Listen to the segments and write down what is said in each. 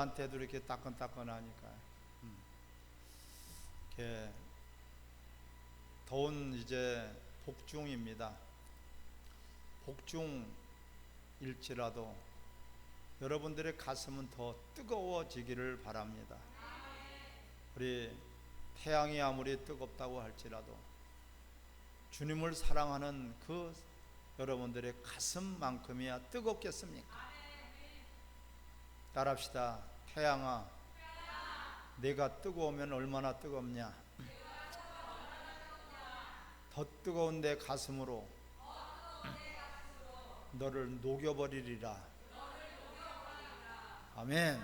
남자한테도 이렇게 따끈따끈하니까. 이렇게 더운 이제 복중입니다. 복중일지라도 여러분들의 가슴은 더 뜨거워지기를 바랍니다. 우리 태양이 아무리 뜨겁다고 할지라도 주님을 사랑하는 그 여러분들의 가슴만큼이야 뜨겁겠습니까? 따라합시다. 태양아, 내가 뜨거우면 얼마나 뜨겁냐? 더 뜨거운 내 가슴으로 너를 녹여버리리라. 아멘.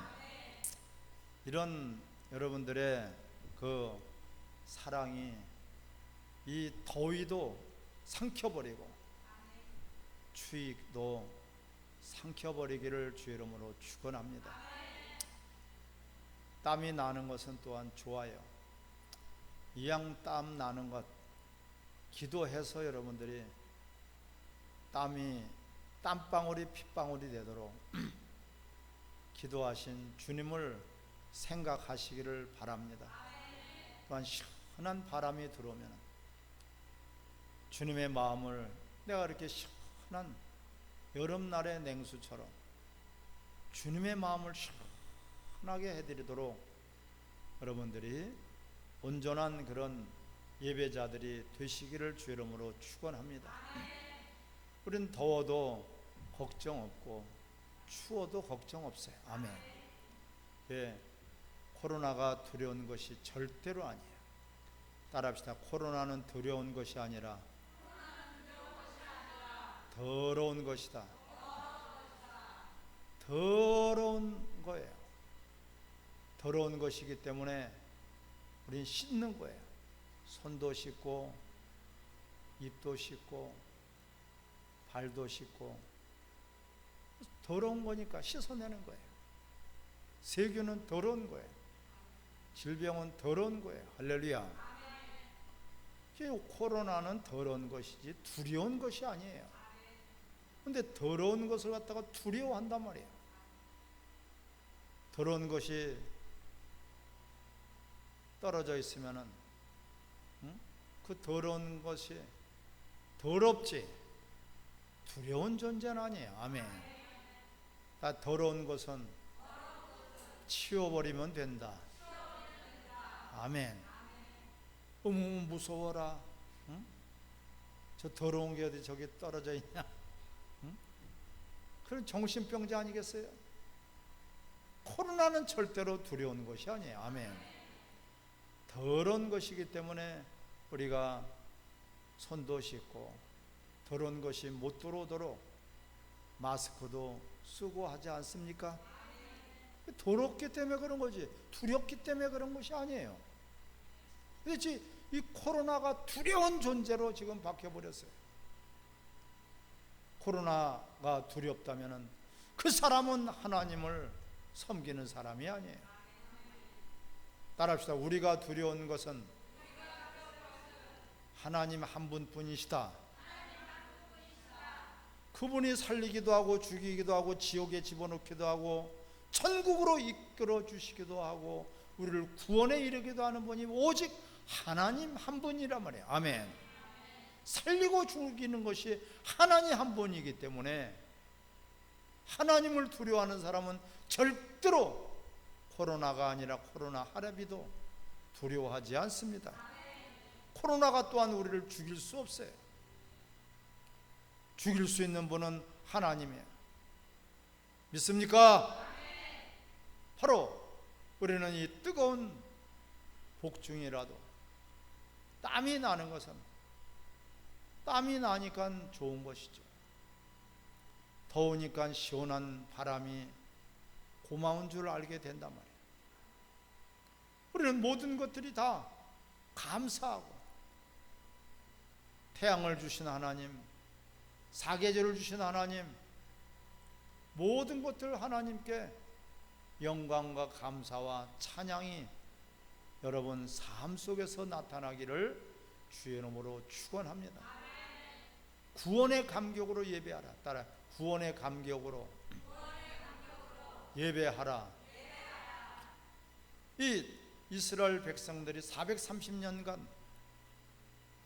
이런 여러분들의 그 사랑이 이 더위도 삼켜버리고 추위도 삼켜버리기를 주의 이름으로 축원합니다. 땀이 나는 것은 또한 좋아요. 이왕 땀 나는 것 기도해서 여러분들이 땀방울이 핏방울이 되도록 기도하신 주님을 생각하시기를 바랍니다. 또한 시원한 바람이 들어오면 주님의 마음을 내가 이렇게 시원한 여름날의 냉수처럼 주님의 마음을 시원하게 해드리도록 여러분들이 온전한 그런 예배자들이 되시기를 주의 이름으로 축원합니다. 우린 더워도 걱정 없고 추워도 걱정 없어요. 아멘. 예, 코로나가 두려운 것이 절대로 아니에요. 따라합시다. 코로나는 두려운 것이 아니라 더러운 것이다. 더러운 거예요. 더러운 것이기 때문에 우린 씻는 거예요. 손도 씻고 입도 씻고 발도 씻고 더러운 거니까 씻어내는 거예요. 세균은 더러운 거예요. 질병은 더러운 거예요. 할렐루야. 코로나는 더러운 것이지 두려운 것이 아니에요. 근데 더러운 것을 갖다가 두려워한단 말이에요. 더러운 것이 떨어져 있으면은 그 더러운 것이 더럽지 두려운 존재는 아니에요. 아멘. 다 더러운 것은 치워버리면 된다. 아멘. 어머 무서워라. 응? 저 더러운 게 어디 저기 떨어져 있냐? 응? 그런 정신병자 아니겠어요? 코로나는 절대로 두려운 것이 아니에요. 아멘. 더러운 것이기 때문에 우리가 손도 씻고 더러운 것이 못 들어오도록 마스크도 쓰고 하지 않습니까? 더럽기 때문에 그런 거지 두렵기 때문에 그런 것이 아니에요. 그렇지, 이 코로나가 두려운 존재로 지금 바뀌어버렸어요. 코로나가 두렵다면 그 사람은 하나님을 섬기는 사람이 아니에요. 따라합시다. 우리가 두려운 것은 하나님 한 분뿐이시다. 그분이 살리기도 하고 죽이기도 하고 지옥에 집어넣기도 하고 천국으로 이끌어 주시기도 하고 우리를 구원에 이르기도 하는 분이 오직 하나님 한 분이란 말이에요. 아멘. 살리고 죽이는 것이 하나님 한 분이기 때문에 하나님을 두려워하는 사람은 절대로 코로나가 아니라 코로나 할아비도 두려워하지 않습니다. 코로나가 또한 우리를 죽일 수 없어요. 죽일 수 있는 분은 하나님이에요. 믿습니까? 바로 우리는 이 뜨거운 복중이라도 땀이 나는 것은 땀이 나니까 좋은 것이죠. 더우니까 시원한 바람이 고마운 줄 알게 된단 말이에요. 우리는 모든 것들이 다 감사하고 태양을 주신 하나님, 사계절을 주신 하나님, 모든 것들 하나님께 영광과 감사와 찬양이 여러분 삶 속에서 나타나기를 주의 이름으로 축원합니다. 구원의 감격으로 예배하라. 따라 구원의 감격으로 예배하라. 이 이스라엘 백성들이 430년간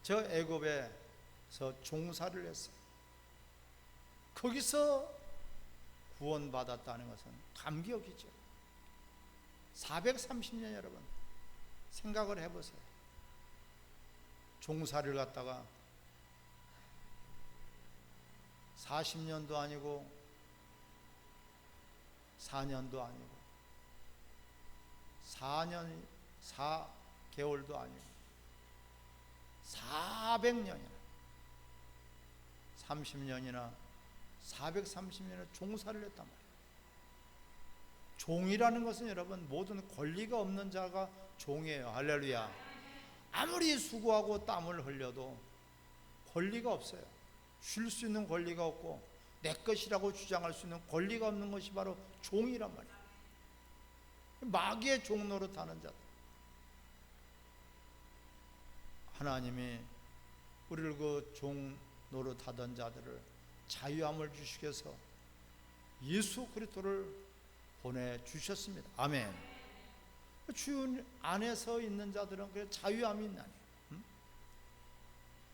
저 애굽에서 종살이를 했어요. 거기서 구원받았다는 것은 감격이죠. 430년, 여러분 생각을 해보세요. 종살이를 갖다가 40년도 아니고 4년도 아니고 4년 4개월도 아니고 400년이나 30년이나 430년을 종살이를 했단 말이에요. 종이라는 것은 여러분 모든 권리가 없는 자가 종이에요. 할렐루야. 아무리 수고하고 땀을 흘려도 권리가 없어요. 쉴 수 있는 권리가 없고 내 것이라고 주장할 수 있는 권리가 없는 것이 바로 종이란 말이에요. 마귀의 종 노릇하는 자들. 하나님이 우리를 그 종 노릇하던 자들을 자유함을 주시기 위해서 예수 그리스도를 보내주셨습니다. 아멘. 주 안에서 있는 자들은 그 자유함이 있나니,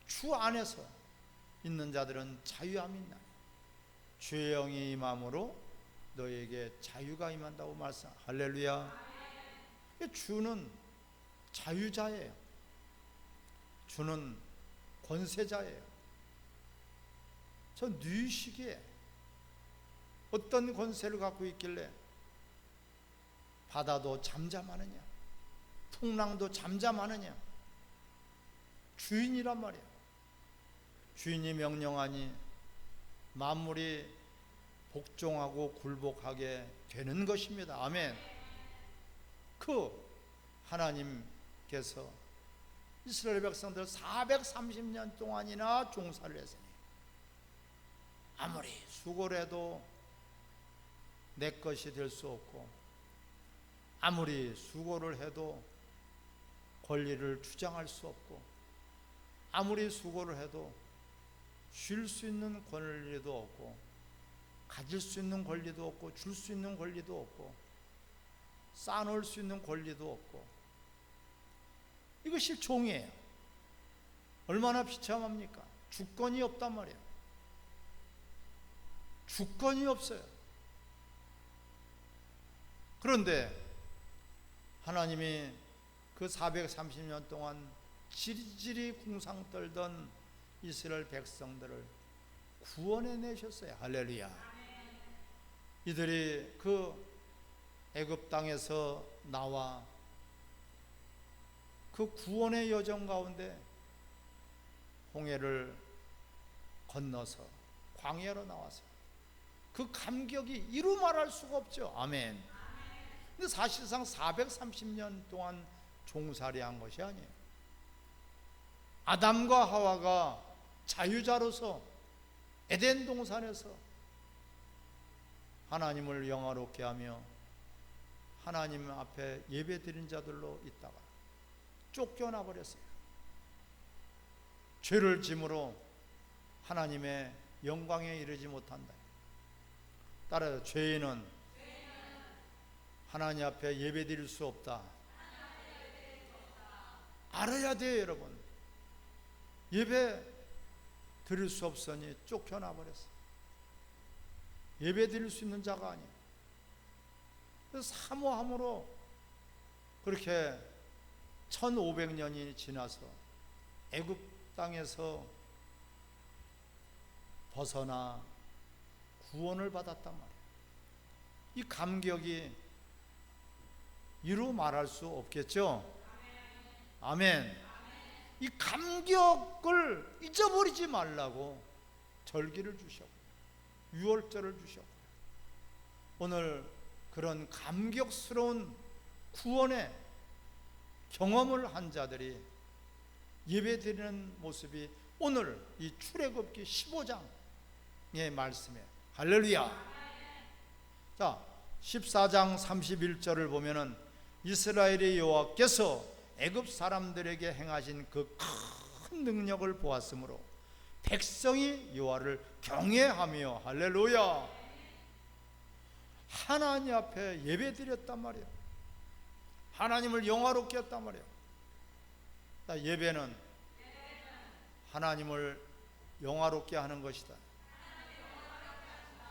주 안에서 있는 자들은 자유함이 있나니 주의 영이 임함으로 너에게 자유가 임한다고 말씀. 할렐루야. 주는 자유자예요. 주는 권세자예요. 저 뉘시기에 어떤 권세를 갖고 있길래 바다도 잠잠하느냐, 풍랑도 잠잠하느냐. 주인이란 말이야. 주인이 명령하니 만물이 복종하고 굴복하게 되는 것입니다. 아멘. 그 하나님께서 이스라엘 백성들 430년 동안이나 종살이를 했으니 아무리 수고를 해도 내 것이 될 수 없고, 아무리 수고를 해도 권리를 주장할 수 없고, 아무리 수고를 해도 쉴 수 있는 권리도 없고, 가질 수 있는 권리도 없고, 줄 수 있는 권리도 없고, 쌓아놓을 수 있는 권리도 없고, 이것이 종이에요. 얼마나 비참합니까? 주권이 없단 말이에요. 주권이 없어요. 그런데 하나님이 그 430년 동안 지리지리 궁상 떨던 이스라엘 백성들을 구원해 내셨어요. 할렐루야. 이들이 그 애굽 땅에서 나와 그 구원의 여정 가운데 홍해를 건너서 광야로 나와서 그 감격이 이루 말할 수가 없죠. 아멘. 근데 사실상 430년 동안 종살이한 것이 아니에요. 아담과 하와가 자유자로서 에덴 동산에서 하나님을 영화롭게 하며 하나님 앞에 예배드린 자들로 있다가 쫓겨나 버렸어요. 죄를 짐으로 하나님의 영광에 이르지 못한다. 따라서 죄인은 하나님 앞에 예배드릴 수 없다. 알아야 돼요, 여러분. 예배 드릴 수 없으니 쫓겨나 버렸어. 예배 드릴 수 있는 자가 아니에요. 그래서 사모함으로 그렇게 1500년이 지나서 애굽 땅에서 벗어나 구원을 받았단 말이에요. 이 감격이 이루 말할 수 없겠죠? 아멘. 이 감격을 잊어버리지 말라고 절기를 주셨고 유월절을 주셨고 오늘 그런 감격스러운 구원의 경험을 한 자들이 예배드리는 모습이 오늘 이 출애굽기 15장의 말씀이에요. 할렐루야. 자, 14장 31절을 보면은 이스라엘의 여호와께서 애굽 사람들에게 행하신 그 큰 능력을 보았으므로 백성이 여호와를 경외하며 할렐루야 하나님 앞에 예배드렸단 말이에요. 하나님을 영화롭게 했단 말이에요. 예배는 하나님을 영화롭게 하는 것이다.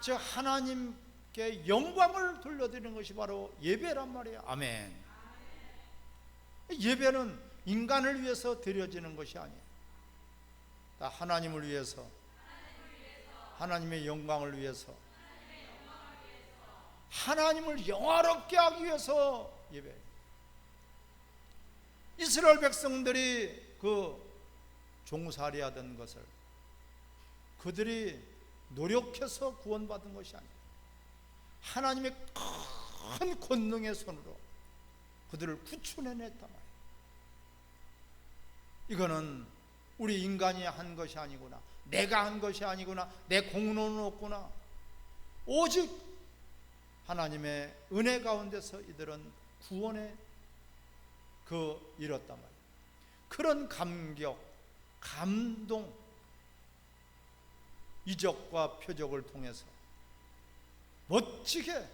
즉 하나님께 영광을 돌려드리는 것이 바로 예배란 말이에요. 아멘. 예배는 인간을 위해서 드려지는 것이 아니에요. 하나님을 위해서, 하나님의 영광을 위해서, 하나님을 영화롭게 하기 위해서 예배해요. 이스라엘 백성들이 그 종살이 하던 것을 그들이 노력해서 구원받은 것이 아니에요. 하나님의 큰 권능의 손으로 그들을 구출해냈단 말이에요. 이거는 우리 인간이 한 것이 아니구나, 내가 한 것이 아니구나, 내 공로는 없구나. 오직 하나님의 은혜 가운데서 이들은 구원에 이뤘단 말이에요. 그런 감격, 감동, 이적과 표적을 통해서 멋지게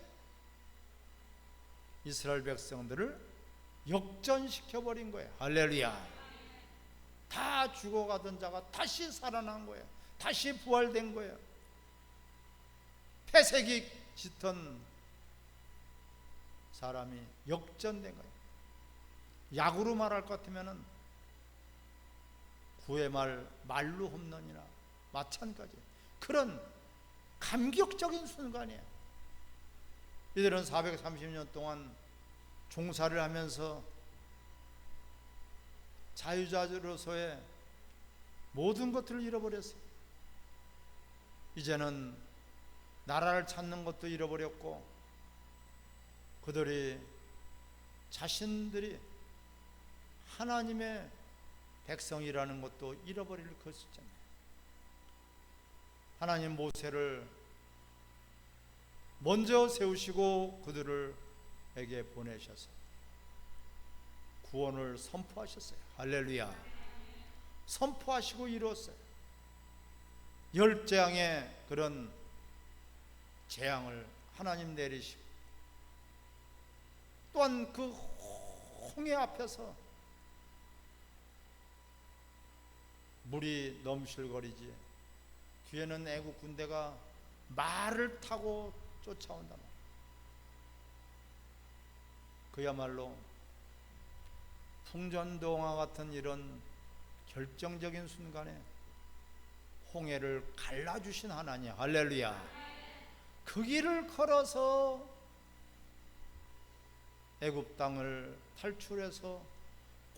이스라엘 백성들을 역전시켜버린 거예요. 할렐루야. 다 죽어가던 자가 다시 살아난 거예요. 다시 부활된 거예요. 폐색이 짙은 사람이 역전된 거예요. 야구로 말할 것 같으면 9회 말 말루 홈런이나 마찬가지, 그런 감격적인 순간이에요. 이들은 430년 동안 종사를 하면서 자유자로서의 모든 것들을 잃어버렸어요. 이제는 나라를 찾는 것도 잃어버렸고, 그들이 자신들이 하나님의 백성이라는 것도 잃어버릴 것이잖아요. 하나님 모세를 먼저 세우시고 그들에게 보내셔서 구원을 선포하셨어요. 할렐루야. 선포하시고 이루었어요. 10재앙의 그런 재앙을 하나님 내리시고, 또한 그 홍해 앞에서 물이 넘실거리지, 뒤에는 애국 군대가 말을 타고 쫓아온단 말이에요. 그야말로 풍전동화 같은 이런 결정적인 순간에 홍해를 갈라주신 하나님, 할렐루야. 그 길을 걸어서 애굽 땅을 탈출해서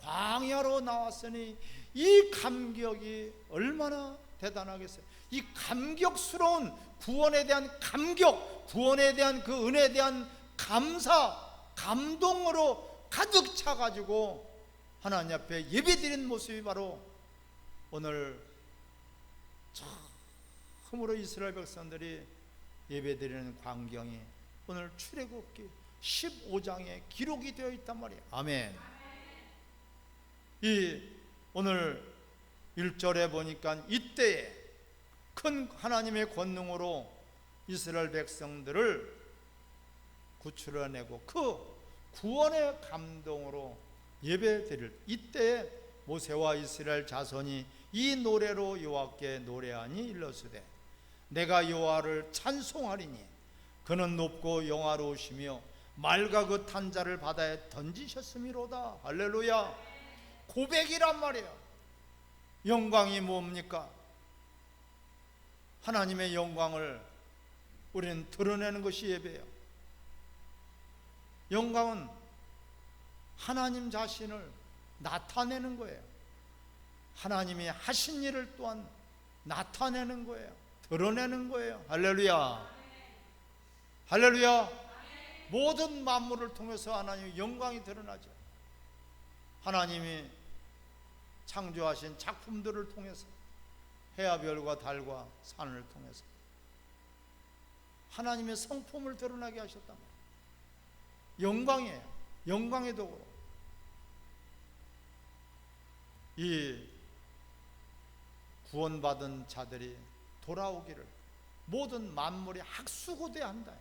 광야로 나왔으니 이 감격이 얼마나 대단하겠어요. 이 감격스러운 구원에 대한 감격, 구원에 대한 그 은혜에 대한 감사, 감동으로 가득 차가지고 하나님 앞에 예배드린 모습이 바로 오늘 처음으로 이스라엘 백성들이 예배드리는 광경이 오늘 출애굽기 15장에 기록이 되어 있단 말이에요. 아멘. 이 오늘 1절에 보니까 이때에 큰 하나님의 권능으로 이스라엘 백성들을 구출해내고 그 구원의 감동으로 예배드릴 이때에 모세와 이스라엘 자손이 이 노래로 여호와께 노래하니 일러스되 내가 여호와를 찬송하리니 그는 높고 영화로우시며 말과 그 탄자를 바다에 던지셨음이로다. 할렐루야. 고백이란 말이에요. 영광이 뭡니까? 하나님의 영광을 우리는 드러내는 것이 예배예요. 영광은 하나님 자신을 나타내는 거예요. 하나님이 하신 일을 또한 나타내는 거예요. 드러내는 거예요. 할렐루야. 할렐루야. 모든 만물을 통해서 하나님의 영광이 드러나죠. 하나님이 창조하신 작품들을 통해서, 해와 별과 달과 산을 통해서 하나님의 성품을 드러나게 하셨단 말이에요. 영광이에요. 영광의 도구로 이 구원받은 자들이 돌아오기를 모든 만물이 학수고대한다.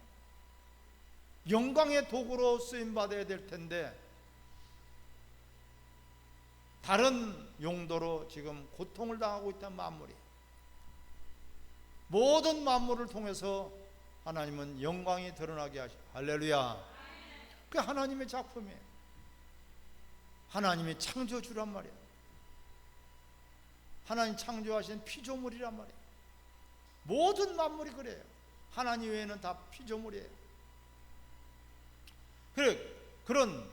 영광의 도구로 쓰임받아야 될 텐데 다른 용도로 지금 고통을 당하고 있다는 만물이, 모든 만물을 통해서 하나님은 영광이 드러나게 하시. 할렐루야. 그게 하나님의 작품이에요. 하나님이 창조주란 말이에요. 하나님 창조하신 피조물이란 말이에요. 모든 만물이 그래요. 하나님 외에는 다 피조물이에요. 그런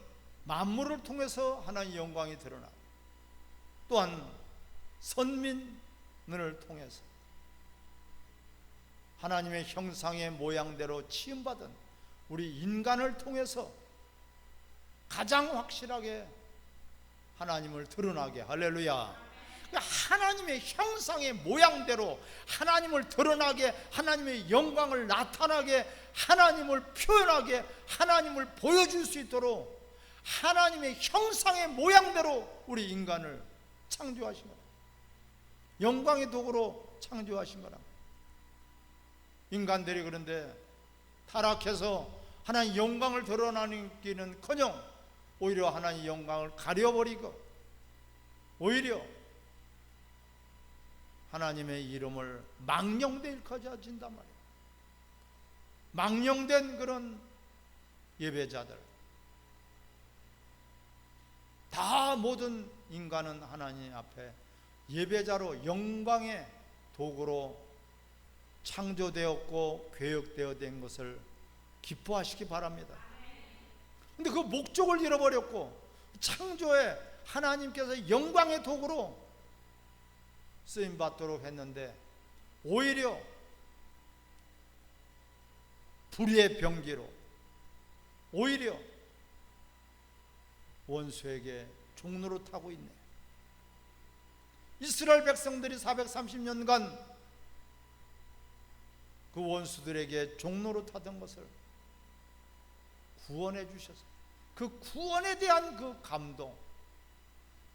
만물을 통해서 하나님의 영광이 드러나, 또한 선민을 통해서 하나님의 형상의 모양대로 지음받은 우리 인간을 통해서 가장 확실하게 하나님을 드러나게. 할렐루야. 하나님의 형상의 모양대로 하나님을 드러나게, 하나님의 영광을 나타나게, 하나님을 표현하게, 하나님을 보여줄 수 있도록 하나님의 형상의 모양대로 우리 인간을 창조하신 거라. 영광의 도구로 창조하신 거라. 인간들이 그런데 타락해서 하나님 영광을 드러나기는커녕 오히려 하나님 영광을 가려버리고, 오히려 하나님의 이름을 망령되 일컬어진단 말이에요. 망령된 그런 예배자들, 다 모든 인간은 하나님 앞에 예배자로 영광의 도구로 창조되었고 교육되어 된 것을 기뻐하시기 바랍니다. 근데 그 목적을 잃어버렸고, 창조에 하나님께서 영광의 도구로 쓰임받도록 했는데 오히려 불의의 병기로, 오히려 원수에게 종로로 타고 있네. 이스라엘 백성들이 430년간 그 원수들에게 종로로 타던 것을 구원해 주셔서, 그 구원에 대한 그 감동,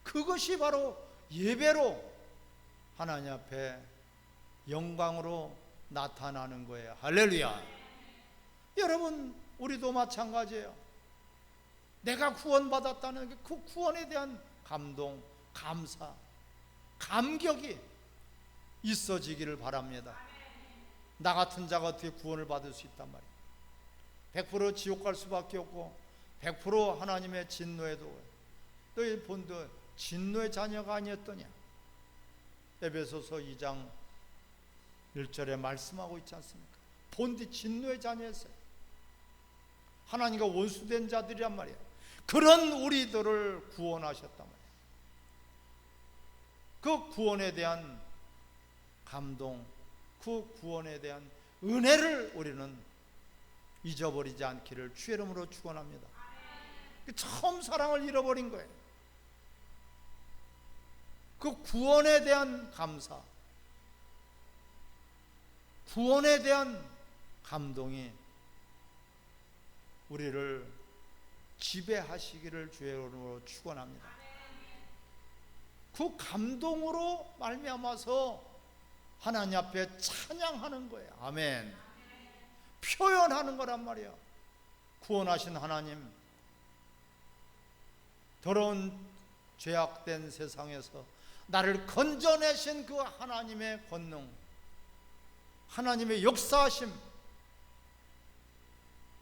그것이 바로 예배로 하나님 앞에 영광으로 나타나는 거예요. 할렐루야. 여러분, 우리도 마찬가지예요. 내가 구원받았다는 그 구원에 대한 감동, 감사, 감격이 있어지기를 바랍니다. 나 같은 자가 어떻게 구원을 받을 수 있단 말이에요. 100% 지옥 갈 수밖에 없고 100% 하나님의 진노에도, 너희 본도 진노의 자녀가 아니었더냐. 에베소서 2장 1절에 말씀하고 있지 않습니까? 본디 진노의 자녀였어요. 하나님과 원수된 자들이란 말이에요. 그런 우리들을 구원하셨단 말이에요. 그 구원에 대한 감동, 그 구원에 대한 은혜를 우리는 잊어버리지 않기를 주의 이름으로 축원합니다. 처음 사랑을 잃어버린 거예요. 그 구원에 대한 감사, 구원에 대한 감동이 우리를 지배하시기를 주의 이름으로 축원합니다. 그 감동으로 말미암아서 하나님 앞에 찬양하는 거예요. 아멘. 표현하는 거란 말이에요. 구원하신 하나님, 더러운 죄악된 세상에서 나를 건져내신 그 하나님의 권능, 하나님의 역사하심,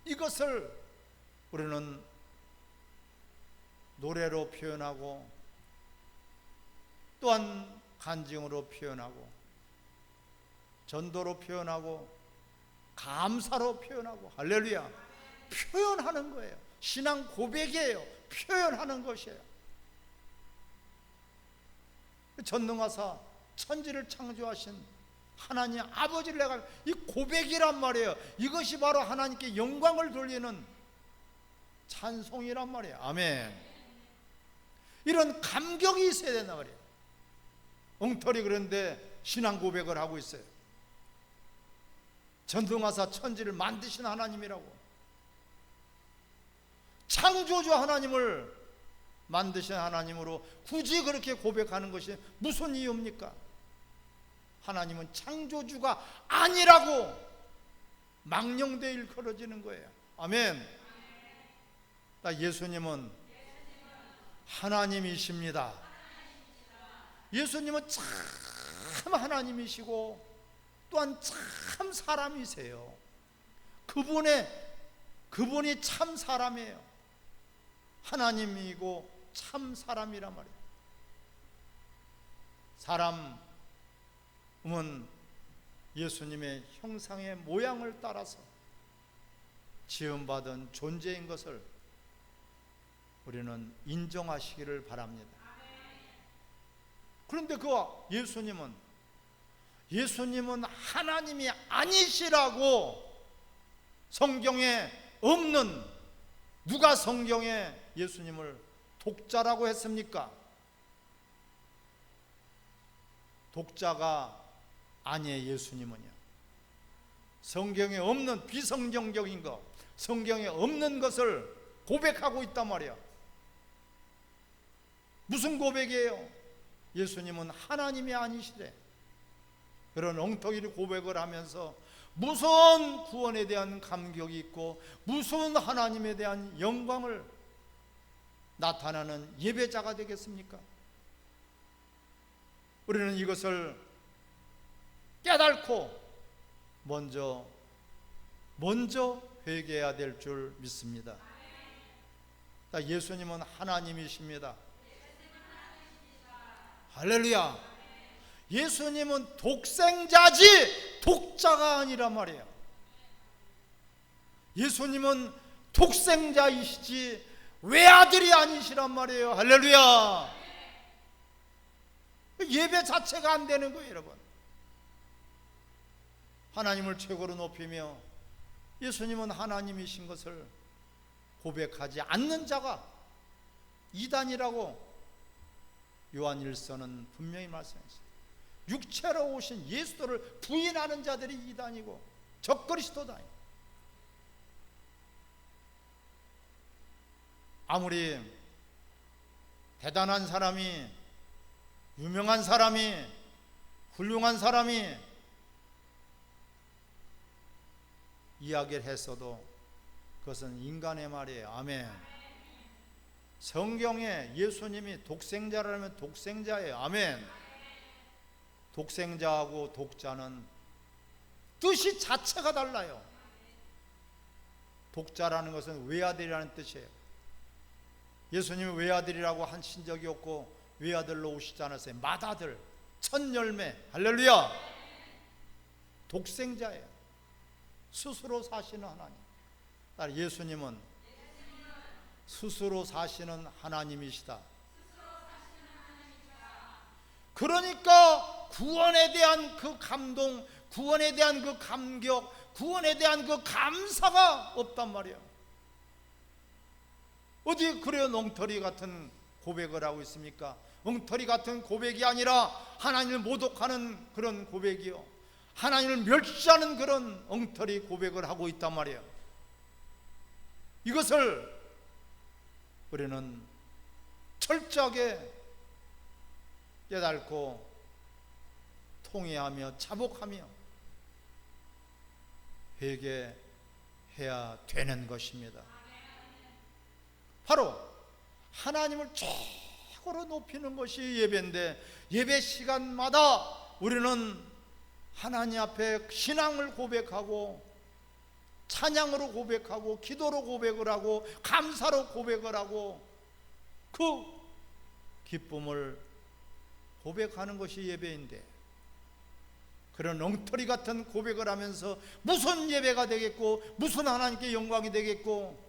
이것을 우리는 노래로 표현하고, 또한 간증으로 표현하고, 전도로 표현하고, 감사로 표현하고. 할렐루야. 표현하는 거예요. 신앙 고백이에요. 표현하는 것이에요. 전능하사 천지를 창조하신 하나님 아버지를 내가, 이 고백이란 말이에요. 이것이 바로 하나님께 영광을 돌리는 찬송이란 말이에요. 아멘. 이런 감격이 있어야 된단 말이에요. 엉터리 그런데 신앙 고백을 하고 있어요. 전능하사 천지를 만드신 하나님이라고, 창조주 하나님을 만드신 하나님으로 굳이 그렇게 고백하는 것이 무슨 이유입니까? 하나님은 창조주가 아니라고 망령되어 일컬어지는 거예요. 아멘. 예수님은 하나님이십니다. 예수님은 참 하나님이시고 또한 참 사람이세요. 그분이 참 사람이에요. 하나님이고 참 사람이란 말이에요. 사람은 예수님의 형상의 모양을 따라서 지음받은 존재인 것을 우리는 인정하시기를 바랍니다. 그런데 예수님은 하나님이 아니시라고 성경에 없는, 누가 성경에 예수님을 독자라고 했습니까? 독자가 아니에요. 예수님은요, 성경에 없는 비성경적인 것, 성경에 없는 것을 고백하고 있단 말이야. 무슨 고백이에요? 예수님은 하나님이 아니시래. 그런 엉터리 고백을 하면서 무슨 구원에 대한 감격이 있고 무슨 하나님에 대한 영광을 나타나는 예배자가 되겠습니까? 우리는 이것을 깨닫고 먼저 회개해야 될 줄 믿습니다. 예수님은 하나님이십니다. 할렐루야. 예수님은 독생자지 독자가 아니란 말이에요. 예수님은 독생자이시지 외아들이 아니시란 말이에요. 할렐루야. 예배 자체가 안 되는 거예요, 여러분. 하나님을 최고로 높이며 예수님은 하나님이신 것을 고백하지 않는 자가 이단이라고 요한 1서는 분명히 말씀했습니다. 육체로 오신 예수를 부인하는 자들이 이단이고 적그리스도다. 아무리 대단한 사람이, 유명한 사람이, 훌륭한 사람이 이야기를 했어도 그것은 인간의 말이에요. 아멘. 성경에 예수님이 독생자라면 독생자예요. 아멘. 독생자하고 독자는 뜻이 자체가 달라요. 독자라는 것은 외아들이라는 뜻이에요. 예수님이 외아들이라고 하신 적이 없고 외아들로 오시지 않았어요. 맏아들, 첫 열매. 할렐루야. 독생자예요. 스스로 사시는 하나님. 예수님은 스스로 사시는 하나님이시다. 그러니까 구원에 대한 그 감동, 구원에 대한 그 감격, 구원에 대한 그 감사가 없단 말이에요. 어디 그래요? 엉터리 같은 고백을 하고 있습니까? 엉터리 같은 고백이 아니라 하나님을 모독하는 그런 고백이요, 하나님을 멸시하는 그런 엉터리 고백을 하고 있단 말이에요. 이것을 우리는 철저하게 깨닫고 통회하며 자복하며 회개해야 되는 것입니다. 바로 하나님을 최고로 높이는 것이 예배인데, 예배 시간마다 우리는 하나님 앞에 신앙을 고백하고 찬양으로 고백하고 기도로 고백을 하고 감사로 고백을 하고 그 기쁨을 고백하는 것이 예배인데, 그런 엉터리 같은 고백을 하면서 무슨 예배가 되겠고 무슨 하나님께 영광이 되겠고,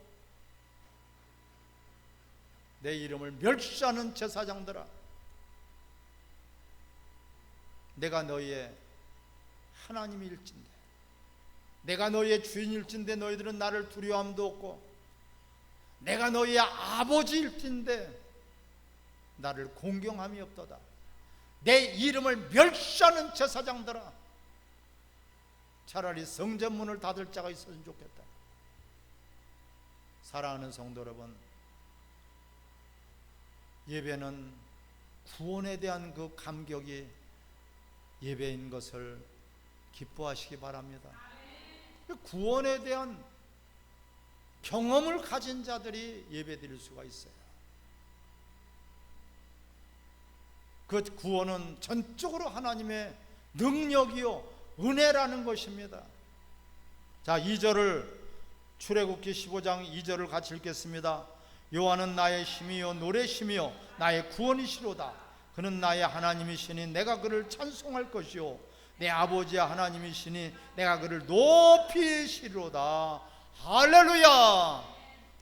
내 이름을 멸시하는 제사장들아, 내가 너희의 하나님일진데, 내가 너희의 주인일진데 너희들은 나를 두려워함도 없고, 내가 너희의 아버지일진데 나를 공경함이 없도다. 내 이름을 멸시하는 제사장들아, 차라리 성전문을 닫을 자가 있었으면 좋겠다. 사랑하는 성도 여러분, 예배는 구원에 대한 그 감격이 예배인 것을 기뻐하시기 바랍니다. 구원에 대한 경험을 가진 자들이 예배 드릴 수가 있어요. 그 구원은 전적으로 하나님의 능력이요 은혜라는 것입니다. 자, 2절을 출애굽기 15장 2절을 같이 읽겠습니다. 여호와는 나의 힘이요 노래심이요 나의 구원이시로다. 그는 나의 하나님이시니 내가 그를 찬송할 것이요 내 아버지의 하나님이시니 내가 그를 높이시리로다. 할렐루야.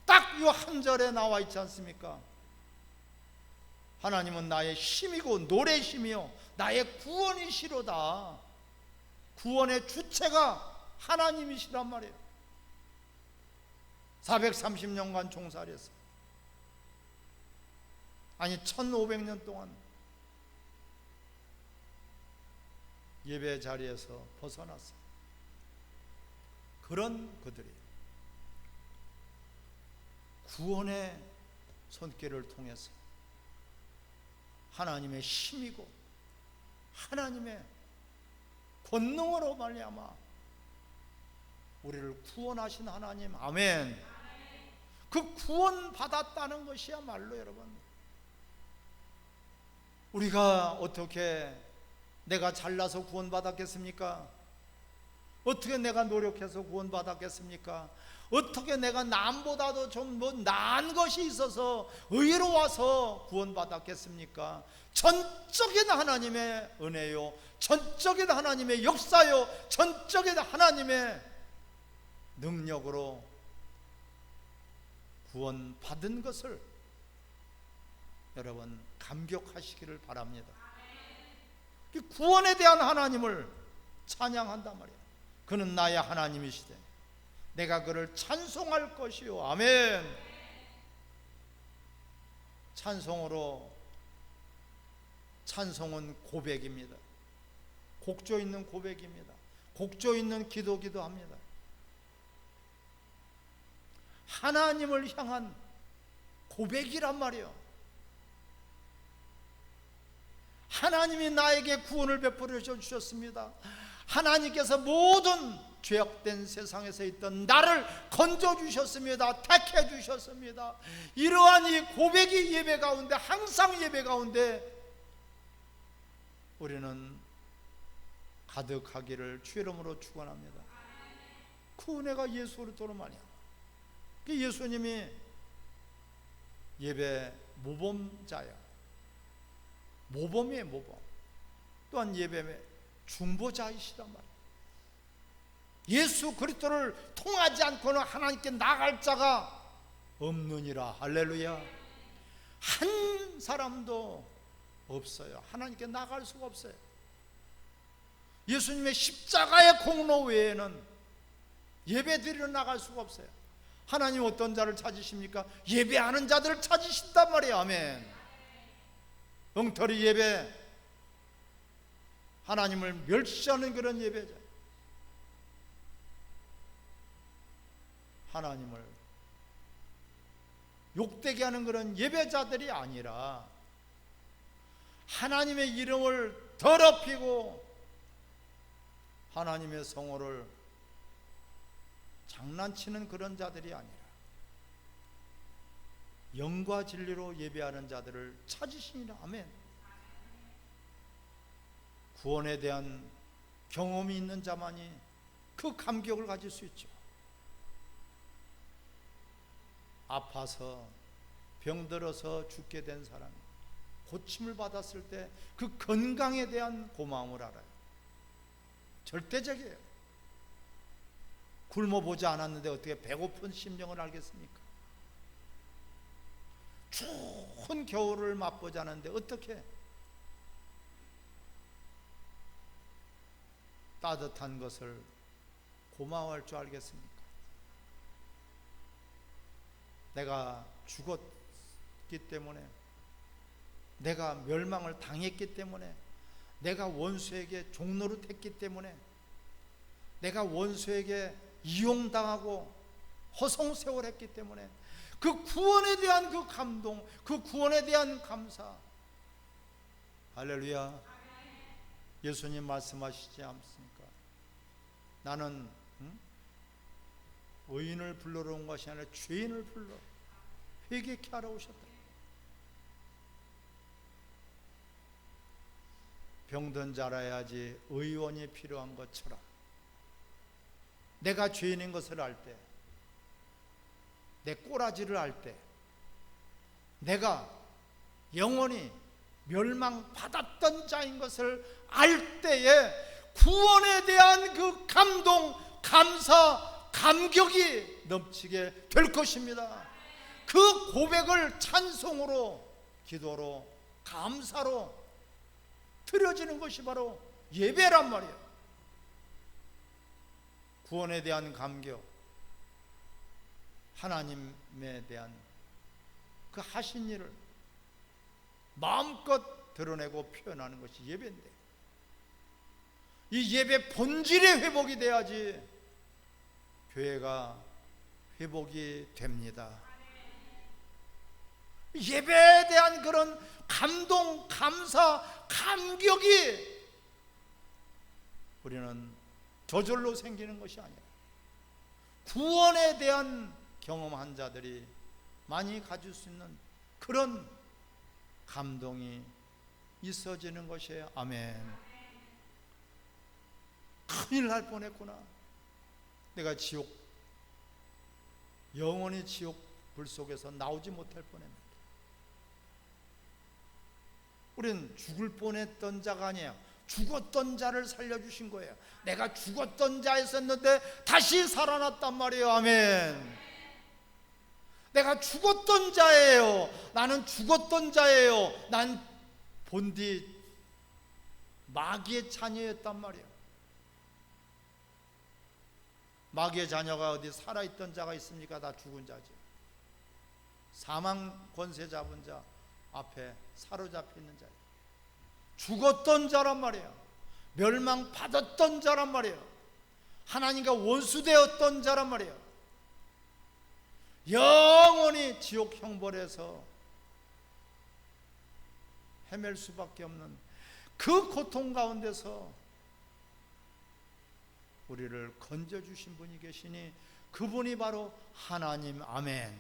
딱 이 한 절에 나와 있지 않습니까? 하나님은 나의 힘이고 노래심이요 나의 구원이시로다. 구원의 주체가 하나님이시란 말이에요. 430년간 종살이 했어요. 아니 1500년 동안 예배 자리에서 벗어났어요. 그런 그들이 구원의 손길을 통해서 하나님의 힘이고 하나님의 권능으로 말미암아 우리를 구원하신 하나님, 아멘. 그 구원 받았다는 것이야말로 여러분, 우리가 어떻게 내가 잘나서 구원 받았겠습니까? 어떻게 내가 노력해서 구원 받았겠습니까? 어떻게 내가 남보다도 좀 나은 것이 있어서 의로워서 구원 받았겠습니까? 전적인 하나님의 은혜요, 전적인 하나님의 역사요, 전적인 하나님의 능력으로 구원 받은 것을 여러분 감격하시기를 바랍니다. 구원에 대한 하나님을 찬양한단 말이에요. 그는 나의 하나님이시되 내가 그를 찬송할 것이요, 아멘. 찬송은 고백입니다. 곡조 있는 고백입니다. 곡조 있는 기도합니다. 하나님을 향한 고백이란 말이에요. 하나님이 나에게 구원을 베풀어 주셨습니다. 하나님께서 모든 죄악된 세상에서 있던 나를 건져주셨습니다. 택해주셨습니다. 이러한 이 고백이 예배 가운데, 항상 예배 가운데 우리는 가득하기를 주의 이름으로 축원합니다. 그 은혜가 예수 그리스도로 말이야. 예수님이 예배 모범자야. 모범이에요, 모범. 또한 예배 중보자이시단 말이에요. 예수 그리스도를 통하지 않고는 하나님께 나갈 자가 없느니라. 할렐루야. 한 사람도 없어요. 하나님께 나갈 수가 없어요. 예수님의 십자가의 공로 외에는 예배드리러 나갈 수가 없어요. 하나님 어떤 자를 찾으십니까? 예배하는 자들을 찾으신단 말이에요. 아멘. 엉터리 예배, 하나님을 멸시하는 그런 예배자, 하나님을 욕되게 하는 그런 예배자들이 아니라 하나님의 이름을 더럽히고 하나님의 성호를 장난치는 그런 자들이 아니라 영과 진리로 예배하는 자들을 찾으시니라. 아멘. 구원에 대한 경험이 있는 자만이 그 감격을 가질 수 있죠. 아파서 병들어서 죽게 된 사람이 고침을 받았을 때 그 건강에 대한 고마움을 알아요. 절대적이에요. 굶어보지 않았는데 어떻게 배고픈 심정을 알겠습니까? 추운 겨울을 맛보지 않았는데 어떻게 따뜻한 것을 고마워할 줄 알겠습니까? 내가 죽었기 때문에, 내가 멸망을 당했기 때문에, 내가 원수에게 종노릇했기 때문에, 내가 원수에게 이용당하고 허송세월했기 때문에 그 구원에 대한 그 감동, 그 구원에 대한 감사. 할렐루야. 예수님 말씀하시지 않습니까? 나는 의인을 불러러 온 것이 아니라 죄인을 불러 회개케 하러 오셨다. 병든 자라야지 의원이 필요한 것처럼 내가 죄인인 것을 알 때, 내 꼬라지를 알 때, 내가 영원히 멸망받았던 자인 것을 알 때에 구원에 대한 그 감동, 감사, 감격이 넘치게 될 것입니다. 그 고백을 찬송으로, 기도로, 감사로 드려지는 것이 바로 예배란 말이에요. 구원에 대한 감격, 하나님에 대한 그 하신 일을 마음껏 드러내고 표현하는 것이 예배인데, 이 예배 본질의 회복이 돼야지 교회가 회복이 됩니다. 예배에 대한 그런 감동, 감사, 감격이 우리는 저절로 생기는 것이 아니라 구원에 대한 경험한 자들이 많이 가질 수 있는 그런 감동이 있어지는 것이에요. 아멘. 큰일 날 뻔했구나. 내가 지옥, 영원히 지옥 불 속에서 나오지 못할 뻔했는데, 우리는 죽을 뻔했던 자가 아니에요. 죽었던 자를 살려주신 거예요. 내가 죽었던 자였었는데 다시 살아났단 말이에요. 아멘. 내가 죽었던 자예요. 나는 죽었던 자예요. 난 본디 마귀의 자녀였단 말이에요. 마귀의 자녀가 어디 살아있던 자가 있습니까? 다 죽은 자죠. 사망 권세 잡은 자 앞에 사로잡혀 있는 자예요. 죽었던 자란 말이에요. 멸망받았던 자란 말이에요. 하나님과 원수되었던 자란 말이에요. 영원히 지옥 형벌에서 헤맬 수밖에 없는 그 고통 가운데서 우리를 건져주신 분이 계시니 그분이 바로 하나님. 아멘.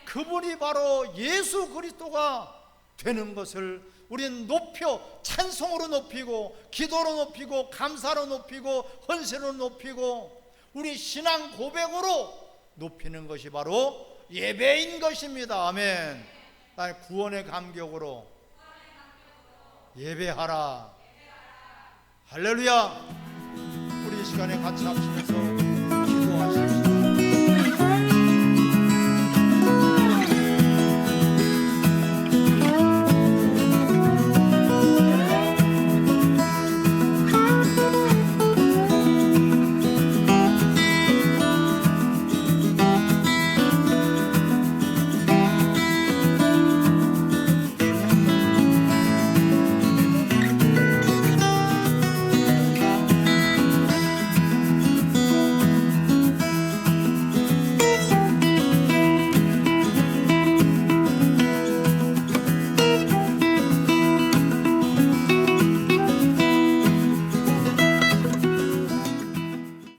그분이 바로 예수 그리스도가 되는 것을 우리는 높여 찬송으로 높이고, 기도로 높이고, 감사로 높이고, 헌세로 높이고, 우리 신앙 고백으로 높이는 것이 바로 예배인 것입니다. 아멘. 나의 구원의 감격으로 예배하라. 할렐루야. 우리 이 시간에 같이 합치면서